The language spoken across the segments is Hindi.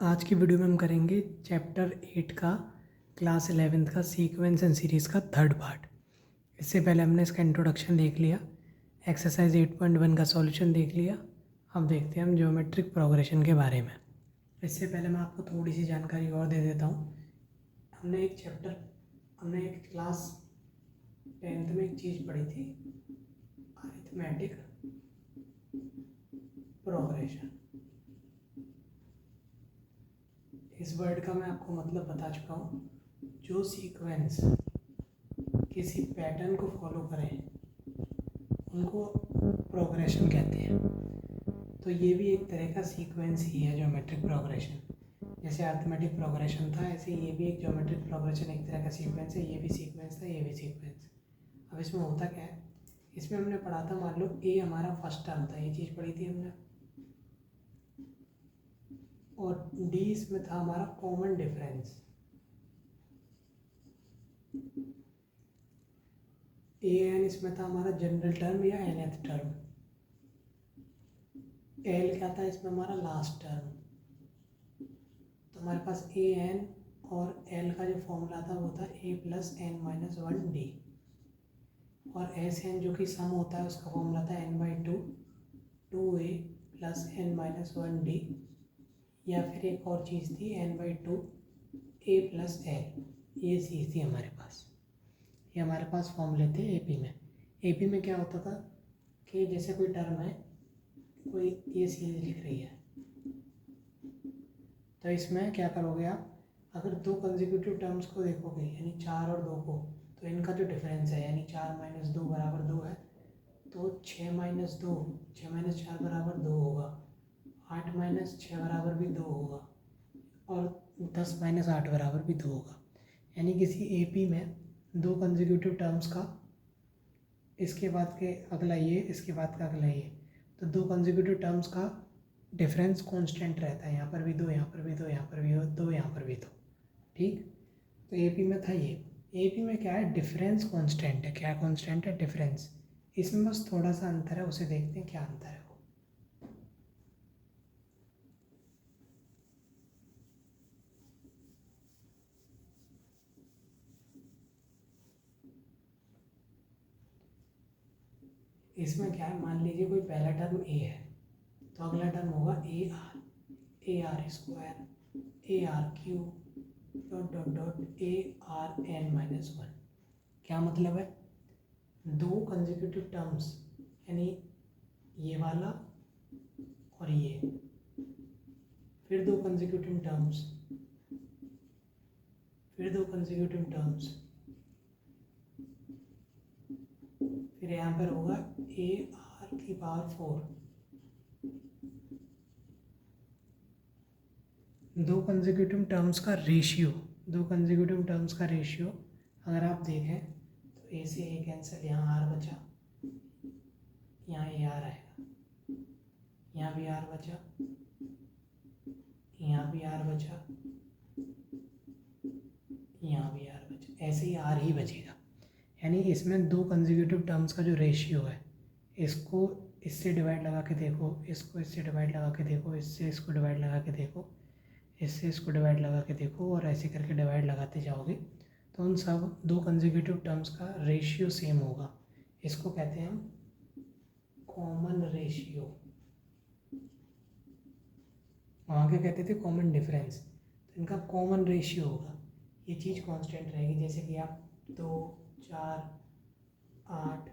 आज की वीडियो में हम करेंगे चैप्टर 8 का क्लास 11th का सीक्वेंस एंड सीरीज़ का थर्ड पार्ट। इससे पहले हमने इसका इंट्रोडक्शन देख लिया, एक्सरसाइज 8.1 का सॉल्यूशन देख लिया। अब देखते हैं हम ज्योमेट्रिक प्रोग्रेशन के बारे में। इससे पहले मैं आपको थोड़ी सी जानकारी और दे देता हूँ। हमने एक क्लास 10th में एक चीज़ पढ़ी थी, अरिथमेटिक प्रोग्रेशन। इस वर्ड का मैं आपको मतलब बता चुका हूँ। जो सीक्वेंस किसी पैटर्न को फॉलो करें उनको प्रोग्रेशन कहते हैं। तो ये भी एक तरह का सीक्वेंस ही है ज्योमेट्रिक प्रोग्रेशन। जैसे अरिथमेटिक प्रोग्रेशन था, ऐसे ये भी एक ज्योमेट्रिक प्रोग्रेशन एक तरह का सीक्वेंस है। ये भी सीक्वेंस था, ये भी सीक्वेंस। अब इसमें होता क्या है, इसमें हमने पढ़ा था, मान लो ए हमारा फर्स्ट टर्म था, ये चीज़ पढ़ी थी हमने, और डी इसमें था हमारा कॉमन डिफरेंस। ए एन इसमें था हमारा जनरल टर्म या nth टर्म। एल क्या था इसमें हमारा लास्ट टर्म। तो हमारे पास ए एन और एल का जो फॉर्मूला था वो था a plus n minus 1 d, और एस एन जो कि सम होता है उसका फॉर्मूला था n by two a plus n minus 1 d, या फिर एक और चीज़ थी n by two a plus l. ये चीज़ थी हमारे पास, ये हमारे पास फॉर्मूले थे एपी में। एपी में क्या होता था कि जैसे कोई टर्म है, कोई ये सीरीज लिख रही है, तो इसमें क्या करोगे आप, अगर दो कंसेक्यूटिव टर्म्स को देखोगे यानी 4 और 2 को, तो इनका जो डिफरेंस है यानी 4 माइनस 2 बराबर 2 है, तो 6 माइनस 4 बराबर 2 होगा, 8 माइनस 6 बराबर भी 2 होगा, और 10 माइनस 8 बराबर भी 2 होगा। यानी किसी एपी में दो कंसेक्यूटिव टर्म्स का, इसके बाद के अगला ये, इसके बाद का अगला ये, तो दो कंसेक्यूटिव टर्म्स का डिफरेंस कांस्टेंट रहता है। यहाँ पर भी 2, यहाँ पर भी 2, यहाँ पर भी 2, यहाँ पर भी 2। ठीक, तो एपी में था ये। एपी में क्या है, डिफरेंस कांस्टेंट है। क्या कांस्टेंट है? डिफरेंस। इसमें बस थोड़ा सा अंतर है, उसे देखते हैं क्या अंतर है वो। इसमें क्या है, मान लीजिए कोई पहला टर्म ए है, तो अगला टर्म होगा a r square, a r cube dot dot dot a r n minus 1। क्या मतलब है, दो कंसेक्यूटिव टर्म्स यानी ये वाला और ये, फिर दो कंसेक्यूटिव टर्म्स, फिर दो कंसेक्यूटिव टर्म्स, फिर यहाँ पर होगा ए आर की पावर 4। दो कंसेक्यूटिव टर्म्स का रेशियो, दो कंसेक्यूटिव टर्म्स का रेशियो अगर आप देखें तो ए से ए कैंसिल, यहाँ आर बचा, यहाँ ए आर आएगा, यहाँ भी आर बचा, यहाँ भी आर बचा, यहाँ भी आर बचा, ऐसे ही आर ही बचेगा। यानी इसमें दो कंसेक्यूटिव टर्म्स का जो रेशियो है, इसको इससे डिवाइड लगा के देखो, इसको इससे डिवाइड लगा के देखो, इससे इसको डिवाइड लगा के देखो, इससे इसको डिवाइड लगा के देखो, और ऐसे करके डिवाइड लगाते जाओगे तो उन सब दो कंसेक्यूटिव टर्म्स का रेशियो सेम होगा। इसको कहते हैं हम कॉमन रेशियो। वहाँ क्या कहते थे, कॉमन डिफरेंस। तो इनका कॉमन रेशियो होगा, ये चीज़ कांस्टेंट रहेगी। जैसे कि आप 2, 4, 8,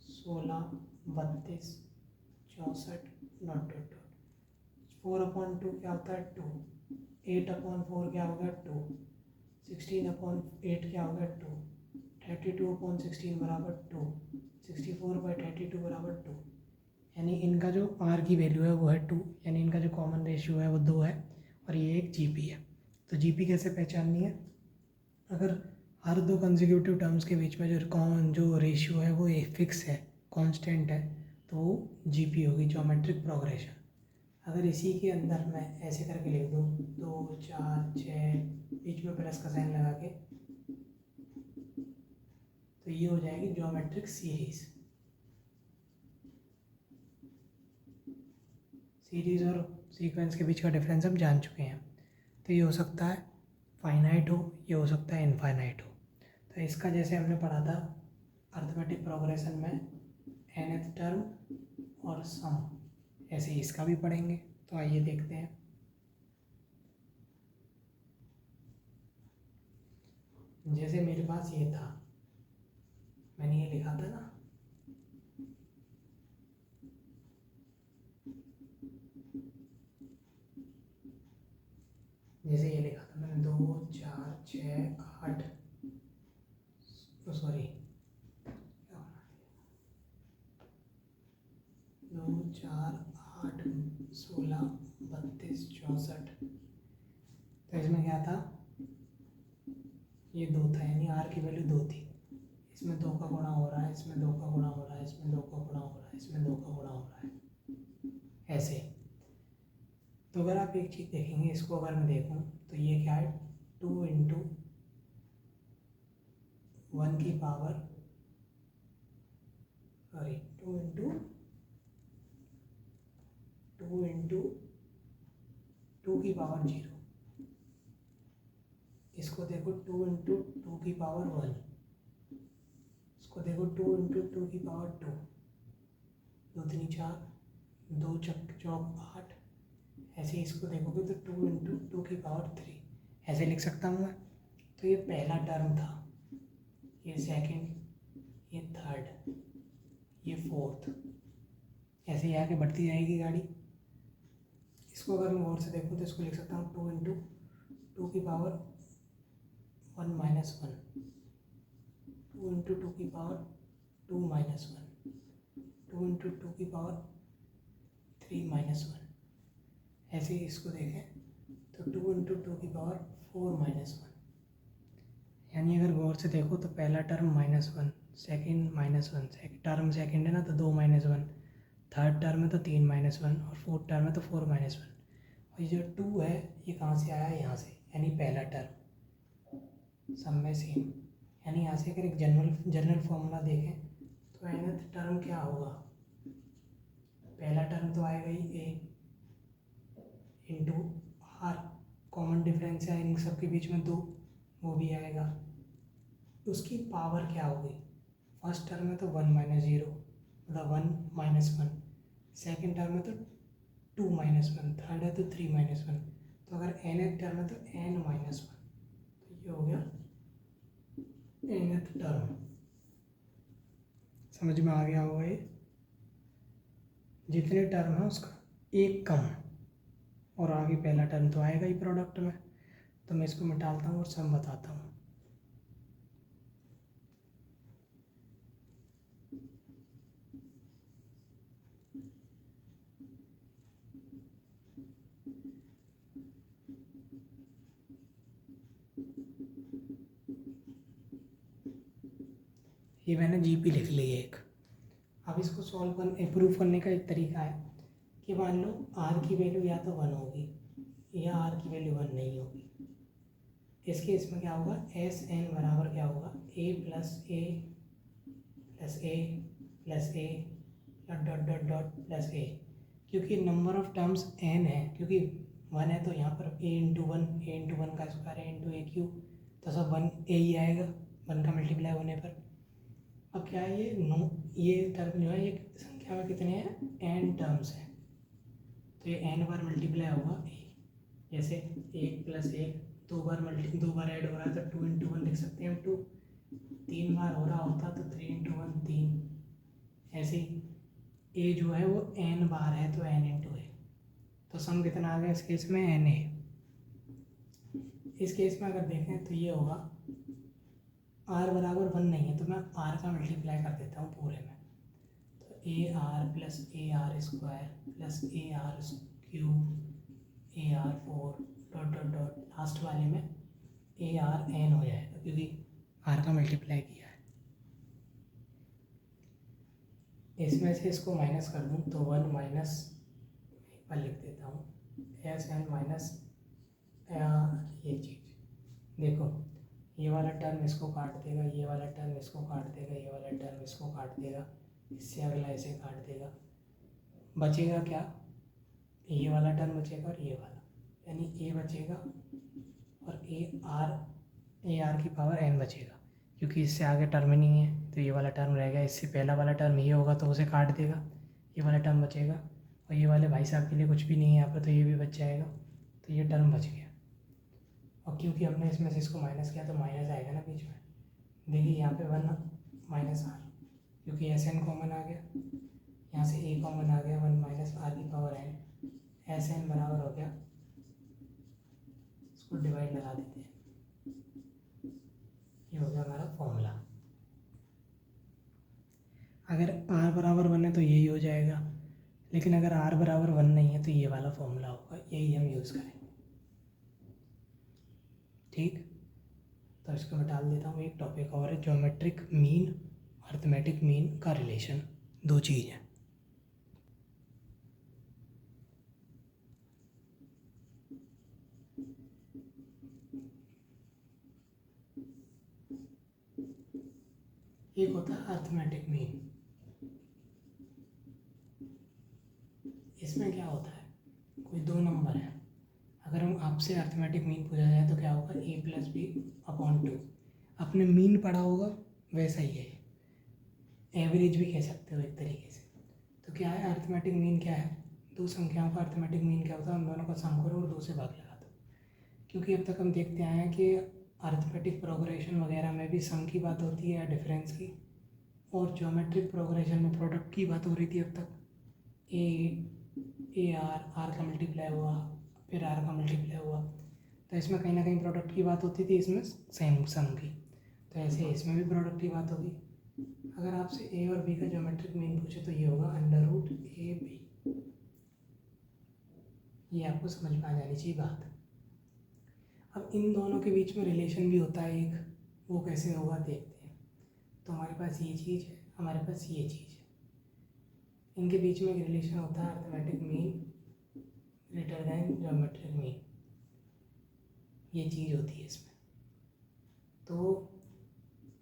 16, 32, 64 डॉट डॉट डॉट, 4/2 क्या होता है 2, 8/4 क्या होगा 2, 16/8 क्या होगा 2, 32/16 बराबर 2, 64/32 बराबर 2। यानी इनका जो आर की वैल्यू है वो है 2, यानी इनका जो कॉमन रेशियो है वो 2 है, और ये एक जीपी है। तो जीपी कैसे पहचाननी है, अगर हर दो कंसेक्यूटिव टर्म्स के बीच में जो रेशियो है वो एक फिक्स है, कांस्टेंट है, तो वो जीपी होगी, ज्योमेट्रिक प्रोग्रेशन। अगर इसी के अंदर मैं ऐसे करके लिख दूँ 2, 4, 6, बीच में प्लस का साइन लगा के, तो ये हो जाएगी ज्योमेट्रिक सीरीज। सीरीज और सीक्वेंस के बीच का डिफरेंस हम जान चुके हैं। तो ये हो सकता है फाइनाइट हो, ये हो सकता है इनफाइनाइट हो। तो इसका जैसे हमने पढ़ा था अर्थमेटिक प्रोग्रेशन में nth टर्म और सम, ऐसे ही इसका भी पढ़ेंगे। तो आइए देखते हैं। जैसे मेरे पास ये था, मैंने ये लिखा था ना, जैसे ये लिखा था मैंने 2 4 6 8, सॉरी 2 4 8 16 32 64। तो इसमें क्या था, ये 2 था, यानी आर की वैल्यू 2 थी। इसमें 2 का गुणा हो रहा है, इसमें 2 का गुणा हो रहा है, इसमें 2 का गुणा हो रहा है, इसमें 2 का गुणा हो रहा है, ऐसे। तो अगर आप एक चीज़ देखेंगे, इसको अगर मैं देखूं तो ये क्या है, 2 इंटू 1 की पावर, सॉरी 2 इंटू 2 की पावर 0। इसको देखो 2 इंटू 2 की पावर 1, इसको देखो 2 इंटू 2 की पावर 2, 2 3 4, 2 चौक 8, ऐसे ही इसको देखोगे तो 2 इंटू 2 की पावर 3, ऐसे लिख सकता हूँ मैं। तो ये पहला टर्म था, ये सेकंड, ये थर्ड, ये फोर्थ, ऐसे ही आगे बढ़ती जाएगी गाड़ी। इसको अगर मैं और से देखूँ तो इसको लिख सकता हूँ 2 इंटू 2 की पावर 1 माइनस 1, 2 इंटू 2 की पावर 2 माइनस 1, 2 इंटू 2 की पावर 3 माइनस 1, ऐसे ही इसको देखें तो 2 इंटू 2 की पावर 4 माइनस 1। यानी अगर गौर से देखो तो पहला टर्म -1, सेकंड -1, टर्म सेकंड है ना तो 2 -1, थर्ड टर्म है तो 3 -1, और फोर्थ टर्म है तो 4 -1। और ये जो 2 है ये कहाँ से आया, यहाँ से, यानी पहला टर्म सब में सेम। यानी यहाँ से अगर एक जनरल फॉर्मूला देखें तो nth टर्म क्या होगा, पहला टर्म तो आएगा ही a into r, common difference है इन सब के बीच में 2, वो भी आएगा। उसकी पावर क्या होगी, फर्स्ट टर्म में तो 1 माइनस 0 मतलब 1 माइनस 1, सेकेंड टर्म में तो 2 माइनस 1, थर्ड है तो 3 माइनस 1। तो अगर nth टर्म है तो n माइनस 1, तो ये हो गया nth टर्म। समझ में आ गया होगा ये, जितने टर्म है उसका एक कम, और आगे पहला टर्म तो आएगा ही प्रोडक्ट में। तो मैं इसको मिटाता हूँ और सम बताता हूँ। ये मैंने जीपी लिख ली है एक। अब इसको सॉल्व करने प्रूफ करने का एक तरीका है कि मान लो आर की वैल्यू या तो 1 होगी या आर की वैल्यू 1 नहीं होगी। इस केस में क्या होगा, एस एन बराबर क्या होगा, A plus A plus A plus A dot dot dot dot plus A, क्योंकि नंबर ऑफ टर्म्स एन है, क्योंकि 1 है तो यहाँ पर ए इंटू वन का स्क्वायर है इंटू ए क्यूब, तो सब 1 ए ही आएगा 1 का मल्टीप्लाई होने पर। अब क्या है ये टर्म जो है ये संख्या में कितने हैं, एन टर्म्स हैं, तो ये एन बार मल्टीप्लाई होगा ए, जैसे 1 प्लस 1 दो बार ऐड हो रहा है तो 2 इंटू 1 लिख सकते हैं, 2 3 बार हो रहा होता तो 3 इंटू 1 3, ऐसे ही ए जो है वो एन बार है तो एन इंटू ए। तो सम कितना आ गया इस केस में, एन ए। इस केस में अगर देखें तो ये होगा आर बराबर 1 नहीं है तो मैं आर का मल्टीप्लाई कर देता हूँ पूरे में, तो A R plus A r square plus A r cube A R 4 dot dot dot, last वाले में ए आर एन हो जाएगा क्योंकि आर का मल्टीप्लाई किया है। इसमें से इसको माइनस कर दूँ तो 1 माइनस, एक बार लिख देता हूँ, एस एन माइनस ये चीज़ देखो, ये वाला टर्म इसको काट देगा, ये वाला टर्म इसको काट देगा, ये वाला टर्म इसको काट देगा, इससे अगला इसे काट देगा, बचेगा क्या, ये वाला टर्म बचेगा और ये वाला, यानी ए बचेगा ए आर की पावर n बचेगा, क्योंकि इससे आगे टर्म ही नहीं है तो ये वाला टर्म रहेगा। इससे पहला वाला टर्म ये होगा तो उसे काट देगा, ये वाला टर्म बचेगा। और ये वाले भाई साहब के लिए कुछ भी नहीं है यहाँ पर, तो ये भी बच जाएगा, तो ये टर्म बच गया। और क्योंकि हमने इसमें से इसको माइनस किया तो माइनस आएगा ना बीच में। देखिए यहाँ पे 1 माइनस आर, क्योंकि एस एन कॉमन आ गया, यहाँ से ए कॉमन आ गया, 1 माइनस आर की पावर n, एस एन बराबर हो गया, इसको डिवाइड लगा देते हैं, ये हो गया हमारा फॉर्मूला। अगर r बराबर 1 है तो यही हो जाएगा, लेकिन अगर r बराबर 1 नहीं है तो ये वाला फॉर्मूला होगा, यही हम यूज़ करेंगे। ठीक, तो इसको मैं डाल देता हूँ। एक टॉपिक और है, ज्योमेट्रिक मीन अर्थमेटिक मीन का रिलेशन, दो चीज़ है। एक होता है अर्थमेटिक मीन, इसमें क्या होता है, कोई दो नंबर है, अगर हम आपसे अर्थमेटिक मीन पूछा जाए तो क्या होगा, a प्लस बी अपॉन 2। आपने मीन पढ़ा होगा वैसा ही है, एवरेज भी कह सकते हो एक तरीके से। तो क्या है अर्थमेटिक मीन, क्या है, दो संख्याओं का अर्थमेटिक मीन क्या होता है, उन दोनों का सम करो और 2 से भाग लगा दो। क्योंकि अब तक हम देखते आए हैं कि अर्थमेटिक प्रोग्रेशन वगैरह में भी सम की बात होती है या डिफरेंस की, और ज्योमेट्रिक प्रोग्रेशन में प्रोडक्ट की बात हो रही थी अब तक। ए आर का मल्टीप्लाई हुआ, फिर आर का मल्टीप्लाई हुआ, तो इसमें कहीं ना कहीं प्रोडक्ट की बात होती थी, इसमें सेम सम की। तो ऐसे इसमें भी प्रोडक्ट की बात होगी। अगर आपसे ए और बी का ज्योमेट्रिक मीन पूछे तो ये होगा अंडर रूट ए बी। ये आपको समझ में आ जानी चाहिए बात। अब इन दोनों के बीच में रिलेशन भी होता है एक, वो कैसे होगा देखते हैं। तो हमारे पास ये चीज़ है, हमारे पास ये चीज़ है, इनके बीच में एक रिलेशन होता है arithmetic mean greater than geometric mean, ये चीज़ होती है इसमें। तो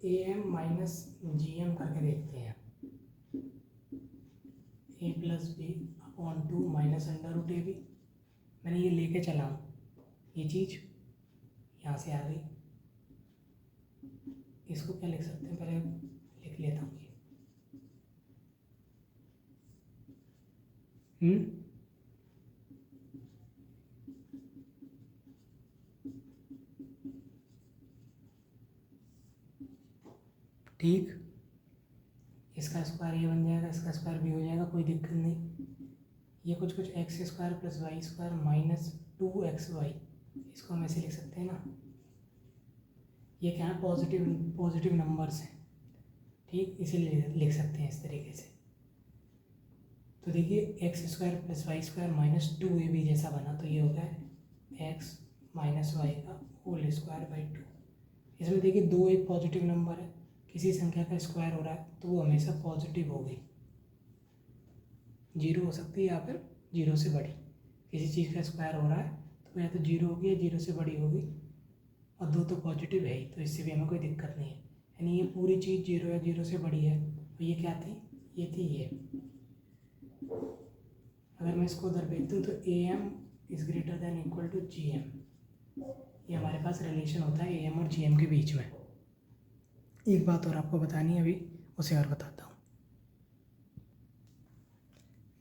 A M minus G M करके देखते हैं, A plus B upon 2 minus under root A B. मैंने ये लेके चला हूँ, ये चीज़ यहाँ से आ गई, इसको क्या लिख सकते हैं, पहले लिख लेता हूँ ये। ठीक, इसका स्क्वायर ये बन जाएगा, इसका स्क्वायर भी हो जाएगा, कोई दिक्कत नहीं। ये कुछ x square plus y square minus 2xy, इसको हम ऐसे लिख सकते हैं ना। ये क्या है, पॉजिटिव नंबर्स हैं, ठीक, इसीलिए लिख सकते हैं इस तरीके से। तो देखिए x square plus y square minus 2ab जैसा बना, तो ये होता है एक्स माइनस वाई का होल स्क्वायर बाई 2। इसमें देखिए 2 एक पॉजिटिव नंबर है, किसी संख्या का स्क्वायर हो रहा है तो वो हमेशा पॉजिटिव होगी, 0 हो सकती है या फिर 0 से बड़ी। किसी चीज़ का स्क्वायर हो रहा है तो या तो 0 होगी या 0 से बड़ी होगी, और 2 तो पॉजिटिव है ही, तो इससे भी हमें कोई दिक्कत नहीं है। यानी ये पूरी चीज़ 0 या 0 से बड़ी है, तो ये क्या थी, ये थी ये। अगर मैं इसको उधर भेज दूँ तो A M is greater than equal to G M, ये हमारे पास रिलेशन होता है ए एम और जी एम के बीच में। एक बात और आपको बतानी है अभी, उसे और बताता हूँ।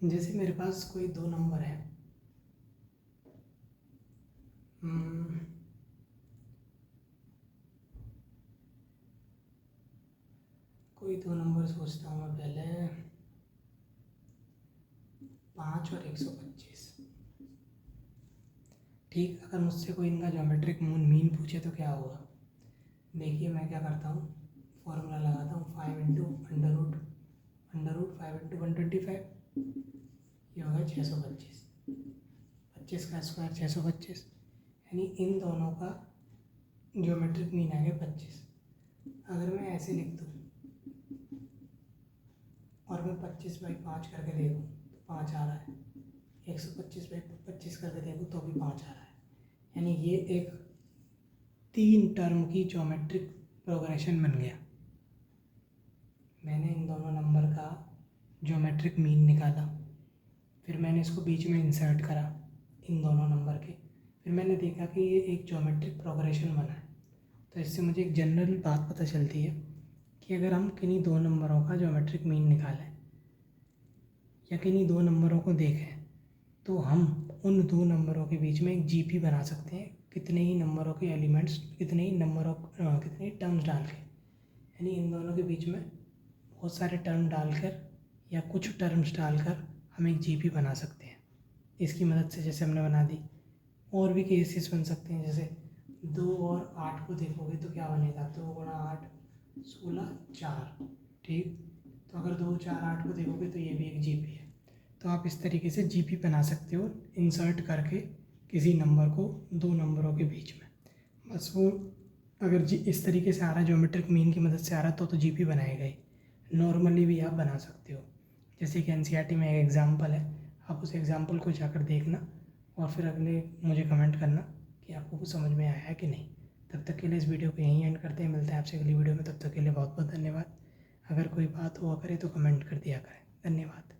जैसे मेरे पास कोई दो नंबर है, कोई दो नंबर सोचता हूँ मैं पहले, 5 और 125। ठीक, अगर मुझसे कोई इनका ज्योमेट्रिक मीन पूछे तो क्या होगा, देखिए मैं क्या करता हूँ, फॉर्मूला लगाता हूँ 5 इंटू अंडर रूट 5 इंटू 125, ये होगा 625, 25 का स्क्वायर 625, यानी इन दोनों का ज्योमेट्रिक मीन आ गया 25। अगर मैं ऐसे लिख दूँ और मैं 25/5 करके देखूँ तो 5 आ रहा है, 125/25 करके देखूँ तो भी 5 आ रहा है, यानी ये एक 3 टर्म की ज्योमेट्रिक प्रोग्रेशन बन गया। मैंने इन दोनों नंबर का ज्योमेट्रिक मीन निकाला, फिर मैंने इसको बीच में इंसर्ट करा इन दोनों नंबर के, फिर मैंने देखा कि ये एक ज्योमेट्रिक प्रोग्रेशन बना है। तो इससे मुझे एक जनरल बात पता चलती है कि अगर हम किन्हीं दो नंबरों का ज्योमेट्रिक मीन निकालें या किन्हीं दो नंबरों को देखें तो हम उन दो नंबरों के बीच में एक जीपी बना सकते हैं कितने ही नंबरों के एलिमेंट्स, कितने ही टर्म्स डाल के। यानी इन दोनों के बीच में बहुत सारे टर्म डालकर या कुछ टर्म्स डालकर हम एक जीपी बना सकते हैं। इसकी मदद से जैसे हमने बना दी, और भी केसेस बन सकते हैं। जैसे 2 और 8 को देखोगे तो क्या बनेगा, 2 गुणा 8 16 4, ठीक। तो अगर 2 4 8 को देखोगे तो ये भी एक जीपी है। तो आप इस तरीके से जीपी बना सकते हो इंसर्ट करके किसी नंबर को दो नंबरों के बीच में। बस वो अगर जी इस तरीके से आ रहा है, ज्योमेट्रिक मीन की मदद से आ रहा तो जीपी बनाएगा ही। नॉर्मली भी आप बना सकते हो। जैसे कि एनसीईआरटी में एक एग्जाम्पल है, आप उस एग्जाम्पल को जाकर देखना और फिर अगले मुझे कमेंट करना कि आपको कुछ समझ में आया है कि नहीं। तब तक के लिए इस वीडियो को यहीं एंड करते हैं, मिलते हैं आपसे अगली वीडियो में। तब तक के लिए बहुत बहुत धन्यवाद। अगर कोई बात हुआ करे तो कमेंट कर दिया करें। धन्यवाद।